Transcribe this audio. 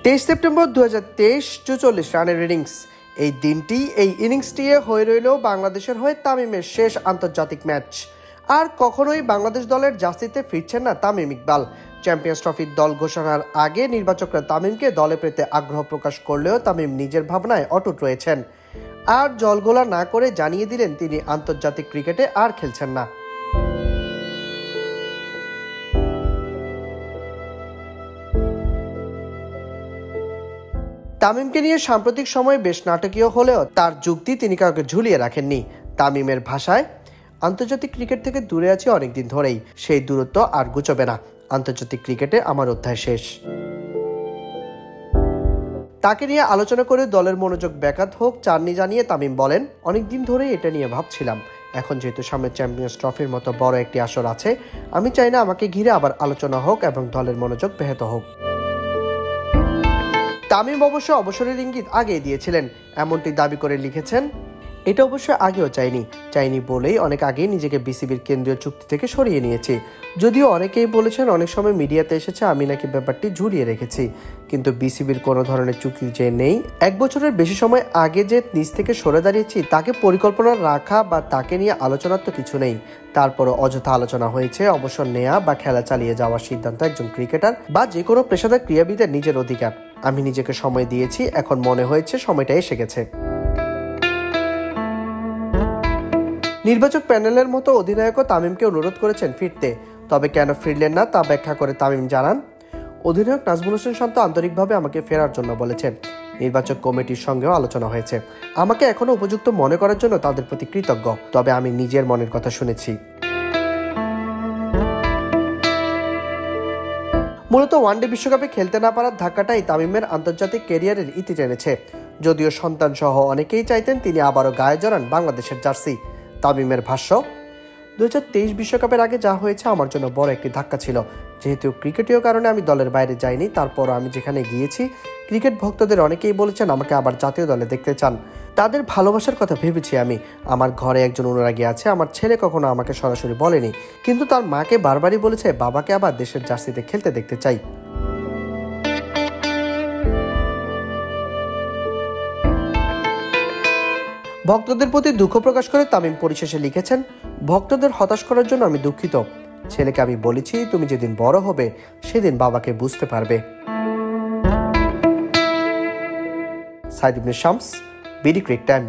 23 September 2023 44 রানের innings. এই দিনটি এই ইনিংসটি হয়ে রইল বাংলাদেশের হয়ে তামিমের শেষ আন্তর্জাতিক ম্যাচ। আর কখনোই বাংলাদেশ দলের জার্সিতে ফিরছেন না তামিম ইকবাল। চ্যাম্পিয়ন্স ট্রফির দল ঘোষণার আগে নির্বাচকরা তামিমকে দলে পেতে আগ্রহ প্রকাশ করলেও তামিম নিজের ভাবনায় অটুট রয়েছেন। আর জলঘোলা না করে জানিয়ে দিলেন তিনি আন্তর্জাতিক ক্রিকেটে আর খেলছেন না। তামিমকে নিয়ে সাম্প্রতিক সময়ে বেশ নাটকীয় হলেও তার যুক্তি তিনি কাউকে ঝুলিয়ে রাখেননি। তামিমের ভাষায়, আন্তর্জাতিক ক্রিকেট থেকে দূরে আছি অনেকদিন ধরেই, সেই দূরত্ব আর গুচবে না। আন্তর্জাতিক ক্রিকেটে আমার অধ্যায় শেষ। তাকে নিয়ে আলোচনা করে দলের মনোযোগ ব্যাঘাত হোক চাননি জানিয়ে তামিম বলেন, অনেকদিন ধরেই এটা নিয়ে ভাবছিলাম। এখন যেহেতু সামনে চ্যাম্পিয়ন্স ট্রফির মতো বড় একটি আসর আছে, আমি চাই না আমাকে ঘিরে আবার আলোচনা হোক এবং দলের মনোযোগ ব্যাহত হোক। তামিম অবশ্য অবসরের ইঙ্গিত আগেই দিয়েছিলেন, এমনটি দাবি করে লিখেছেন, এটা অবশ্য আগেও চাইনি বলেই অনেক আগেই নিজেকে বিসিবির কেন্দ্রীয় চুক্তি থেকে সরিয়ে নিয়েছি। যদিও অনেকেই বলেছেন অনেক সময় মিডিয়াতে এসেছে আমি নাকি ব্যাপারটি ঝুলিয়ে রেখেছি, কিন্তু বিসিবির কোনো ধরনের চুক্তি যে নেই। 1 বছরের বেশি সময় আগে যে নিজ থেকে সরে দাঁড়িয়েছি তাকে পরিকল্পনা রাখা বা তাকে নিয়ে আলোচনার তো কিছু নেই। তারপরও অযথা আলোচনা হয়েছে। অবসর নেওয়া বা খেলা চালিয়ে যাওয়ার সিদ্ধান্ত একজন ক্রিকেটার বা যে কোনো পেশাদার ক্রীড়াবিদের নিজের অধিকার। আমি নিজেকে সময় দিয়েছি, এখন মনে হয়েছে সময়টা এসে গেছে। নির্বাচক প্যানেলের মতো অধিনায়কও তামিমকে অনুরোধ করেছেন ফিরতে, তবে কেন ফিরলেন না তা ব্যাখ্যা করে তামিম জানান, অধিনায়ক নাজমুল হোসেন শান্ত আন্তরিকভাবে আমাকে ফেরার জন্য বলেছেন। নির্বাচক কমিটির সঙ্গেও আলোচনা হয়েছে। আমাকে এখনো উপযুক্ত মনে করার জন্য তাদের প্রতি কৃতজ্ঞ, তবে আমি নিজের মনের কথা শুনেছি। মূলত ওয়ানডে বিশ্বকাপে খেলতে না পারার ধাক্কাটাই তামিমের আন্তর্জাতিক ক্যারিয়ারের ইতি টেনেছে। যদিও সন্তান সহ অনেকেই চাইতেন তিনি আবারও গায়ে জড়ান বাংলাদেশের জার্সি। তামিমের ভাষ্য, 2023 বিশ্বকাপের আগে যা হয়েছে আমার জন্য বড় একটি ধাক্কা ছিল। যেহেতু ক্রিকেটীয় কারণে আমি দলের বাইরে যাইনি, তারপরও আমি যেখানে গিয়েছি ক্রিকেট ভক্তদের অনেকেই বলেছেন আমাকে আবার জাতীয় দলে দেখতে চান। তাদের ভালোবাসার কথা ভেবেছি আমি। আমার ঘরে একজন অনুরাগী আছে। আমার ছেলে কখনো আমাকে সরাসরি বলেনি, কিন্তু তার মাকে বারবারই বলেছে বাবাকে আবার দেশের জার্সিতে খেলতে দেখতে চাই। ভক্তদের প্রতি দুঃখ প্রকাশ করে তামিম পরিশেষে লিখেছেন, ভক্তদের হতাশ করার জন্য আমি দুঃখিত। ছেলেকে আমি বলেছি তুমি যেদিন বড় হবে সেদিন বাবাকে বুঝতে পারবে। সাইদ ইবনে শামস, বিডি ক্রিক টাইম।